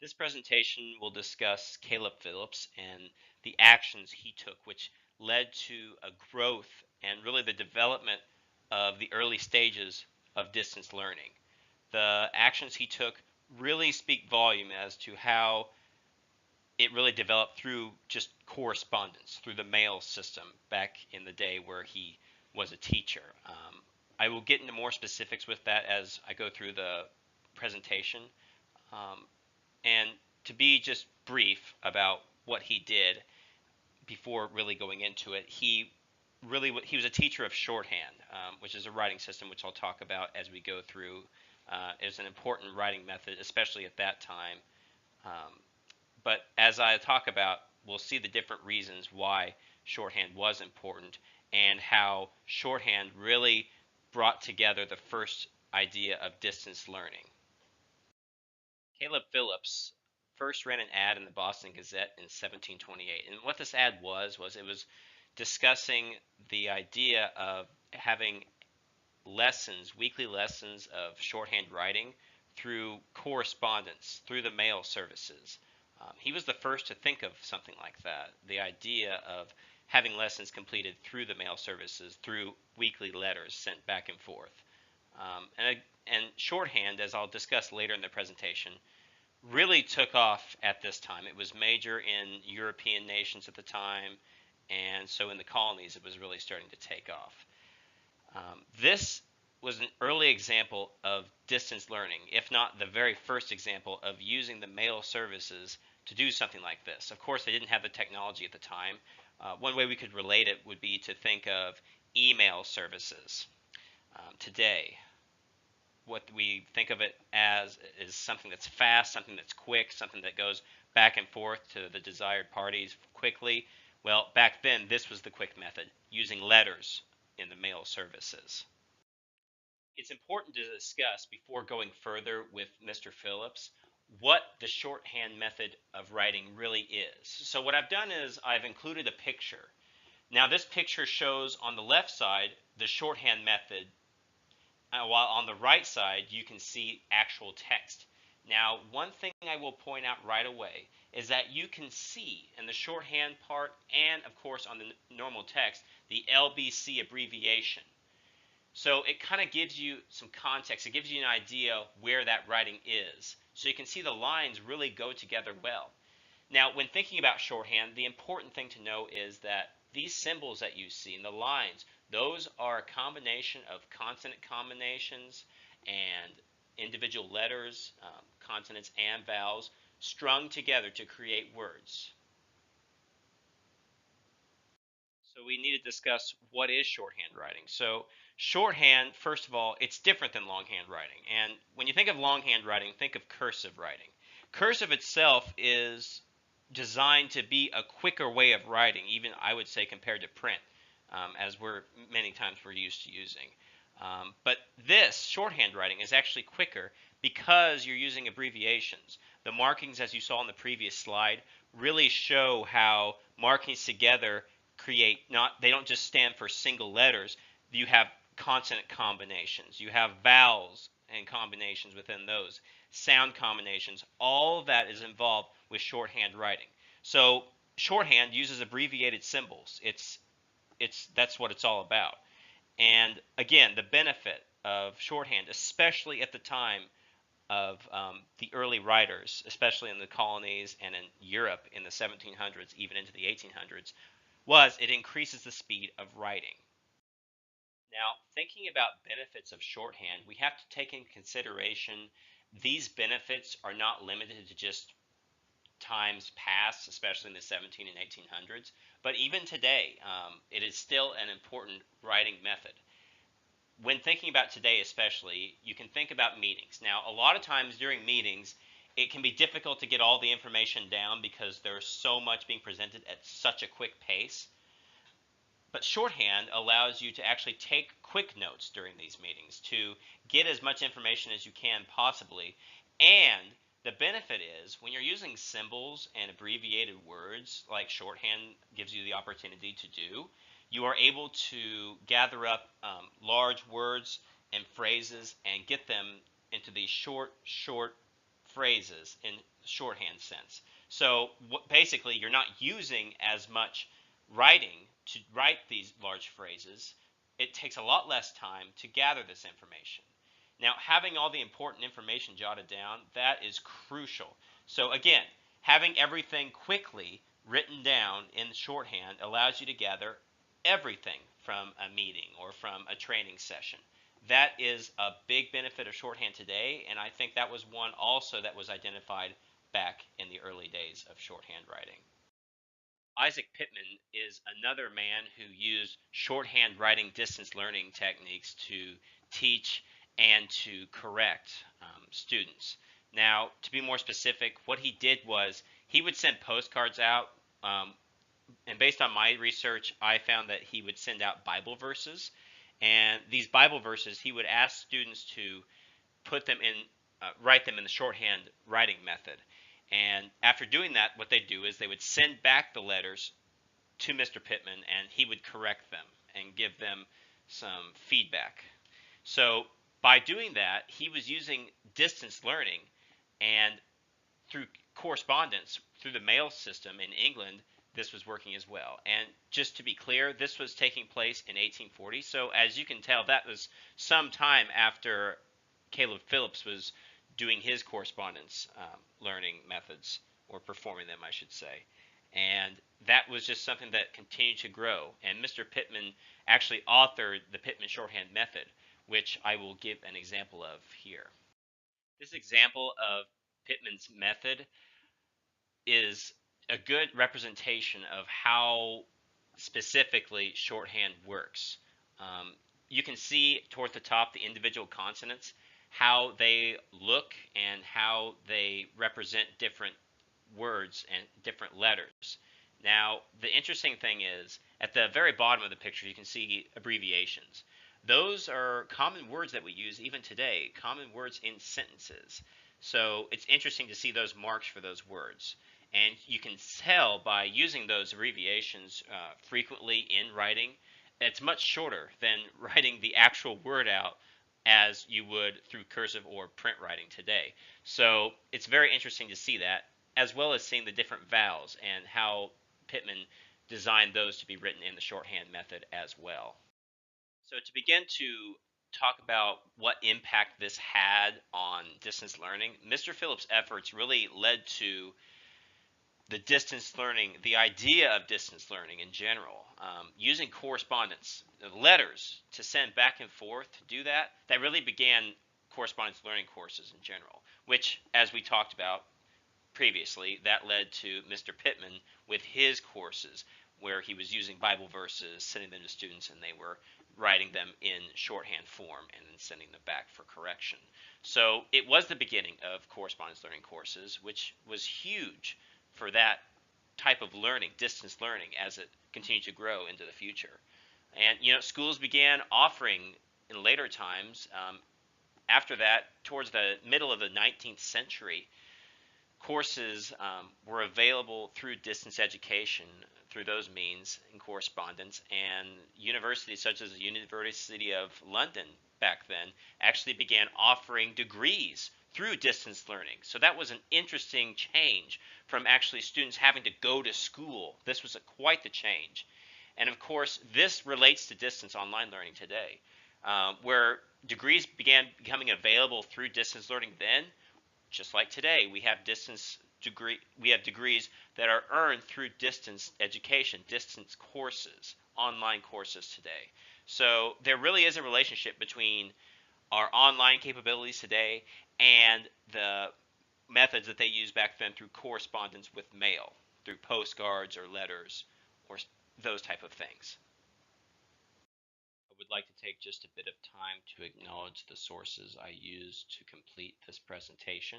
This presentation will discuss Caleb Phillips and the actions he took, which led to a growth and really the development of the early stages of distance learning. The actions he took really speak volume as to how it really developed through just correspondence, through the mail system back in the day where he was a teacher. I will get into more specifics with that as I go through the presentation. Um, and to be just brief about what he did before really going into it, he was a teacher of shorthand, which is a writing system which I'll talk about as we go through. Is an important writing method, especially at that time. Um, but as I talk about, we'll see the different reasons why shorthand was important and how shorthand really brought together the first idea of distance learning. Caleb Phillips first ran an ad in the Boston Gazette in 1728. And what this ad was it was discussing the idea of having lessons, weekly lessons of shorthand writing through correspondence, through the mail services. He was the first to think of something like that, the idea of having lessons completed through the mail services, through weekly letters sent back and forth. And shorthand, as I'll discuss later in the presentation, really took off at this time. It was major in European nations at the time, and so in the colonies it was really starting to take off. This was an early example of distance learning, if not the very first example of using the mail services to do something like this. Of course, they didn't have the technology at the time. One way we could relate it would be to think of email services today. What we think of it as is something that's fast, something that's quick, something that goes back and forth to the desired parties quickly. Well, back then, this was the quick method, using letters in the mail services. It's important to discuss before going further with Mr. Phillips what the shorthand method of writing really is. So what I've done is I've included a picture. Now this picture shows on the left side the shorthand method, while on the right side you can see actual text. Now one thing I will point out right away is that you can see in the shorthand part and of course on the normal text the LBC abbreviation. So it kind of gives you some context. It gives you an idea where that writing is. So you can see the lines really go together well. Now, when thinking about shorthand, the important thing to know is that these symbols that you see in the lines, those are a combination of consonant combinations and individual letters, consonants and vowels, strung together to create words. So we need to discuss what is shorthand writing. So shorthand, first of all, it's different than longhand writing. And when you think of longhand writing, think of cursive writing. Cursive itself is designed to be a quicker way of writing, even I would say compared to print, as we're many times we're used to using. But this shorthand writing is actually quicker because you're using abbreviations. The markings, as you saw in the previous slide, really show how markings together create not, they don't just stand for single letters. You have consonant combinations, you have vowels and combinations within those, sound combinations. All of that is involved with shorthand writing. So shorthand uses abbreviated symbols. It's that's what it's all about. And again, the benefit of shorthand, especially at the time of the early writers, especially in the colonies and in Europe in the 1700s, even into the 1800s, was it increases the speed of writing. Now, thinking about benefits of shorthand, we have to take in consideration these benefits are not limited to just times past, especially in the 17 and 1800s, but even today, it is still an important writing method. When thinking about today especially, you can think about meetings. Now, a lot of times during meetings, it can be difficult to get all the information down because there's so much being presented at such a quick pace. But shorthand allows you to actually take quick notes during these meetings to get as much information as you can possibly. And the benefit is when you're using symbols and abbreviated words like shorthand gives you the opportunity to do, you are able to gather up large words and phrases and get them into these short phrases in shorthand sense. So basically, you're not using as much writing to write these large phrases. It takes a lot less time to gather this information. Now, having all the important information jotted down, that is crucial. So again, having everything quickly written down in shorthand allows you to gather everything from a meeting or from a training session. That is a big benefit of shorthand today, and I think that was one also that was identified back in the early days of shorthand writing. Isaac Pittman is another man who used shorthand writing distance learning techniques to teach and to correct students. Now, to be more specific, what he did was he would send postcards out, um, and based on my research, I found that he would send out Bible verses. And these Bible verses, he would ask students to put them in, write them in the shorthand writing method. And after doing that, what they'd do is they would send back the letters to Mr. Pittman, and he would correct them and give them some feedback. So by doing that, he was using distance learning, and through correspondence through the mail system in England, this was working as well. And just to be clear, this was taking place in 1840. So as you can tell, that was some time after Caleb Phillips was doing his correspondence learning methods, or performing them, I should say. And that was just something that continued to grow. And Mr. Pittman actually authored the Pittman shorthand method, which I will give an example of here. This example of Pittman's method is a good representation of how specifically shorthand works. Um, you can see toward the top the individual consonants, how they look and how they represent different words and different letters. Now, the interesting thing is, at the very bottom of the picture, you can see abbreviations. Those are common words that we use even today, common words in sentences. So it's interesting to see those marks for those words. And you can tell by using those abbreviations frequently in writing, it's much shorter than writing the actual word out as you would through cursive or print writing today. So it's very interesting to see that, as well as seeing the different vowels and how Pittman designed those to be written in the shorthand method as well. So to begin to talk about what impact this had on distance learning, Mr. Phillips' efforts really led to the distance learning, the idea of distance learning in general, using correspondence, letters to send back and forth to do that, that really began correspondence learning courses in general, which, as we talked about previously, that led to Mr. Pittman with his courses, where he was using Bible verses, sending them to students, and they were writing them in shorthand form and then sending them back for correction. So it was the beginning of correspondence learning courses, which was huge for that type of learning, distance learning, as it continued to grow into the future. And schools began offering in later times. After that, towards the middle of the 19th century, courses were available through distance education, through those means in correspondence, and universities such as the University of London back then actually began offering degrees through distance learning. So that was an interesting change from actually students having to go to school. This was quite the change. And of course, this relates to distance online learning today, where degrees began becoming available through distance learning then. Just like today, we have degrees that are earned through distance education, distance courses, online courses today. So there really is a relationship between our online capabilities today and the methods that they used back then through correspondence with mail, through postcards or letters or those type of things. I would like to take just a bit of time to acknowledge the sources I used to complete this presentation.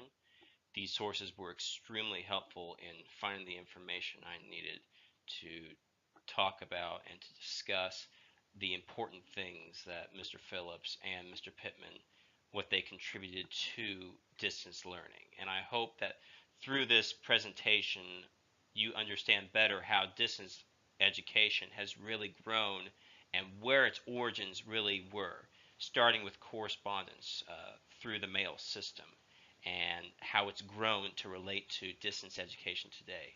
These sources were extremely helpful in finding the information I needed to talk about and to discuss the important things that Mr. Phillips and Mr. Pittman, what they contributed to distance learning. And I hope that through this presentation, you understand better how distance education has really grown and where its origins really were, starting with correspondence through the mail system. and how it's grown to relate to distance education today.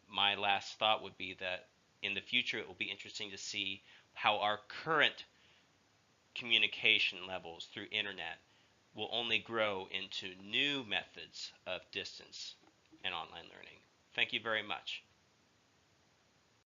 My last thought would be that in the future it will be interesting to see how our current communication levels through internet will only grow into new methods of distance and online learning. Thank you very much.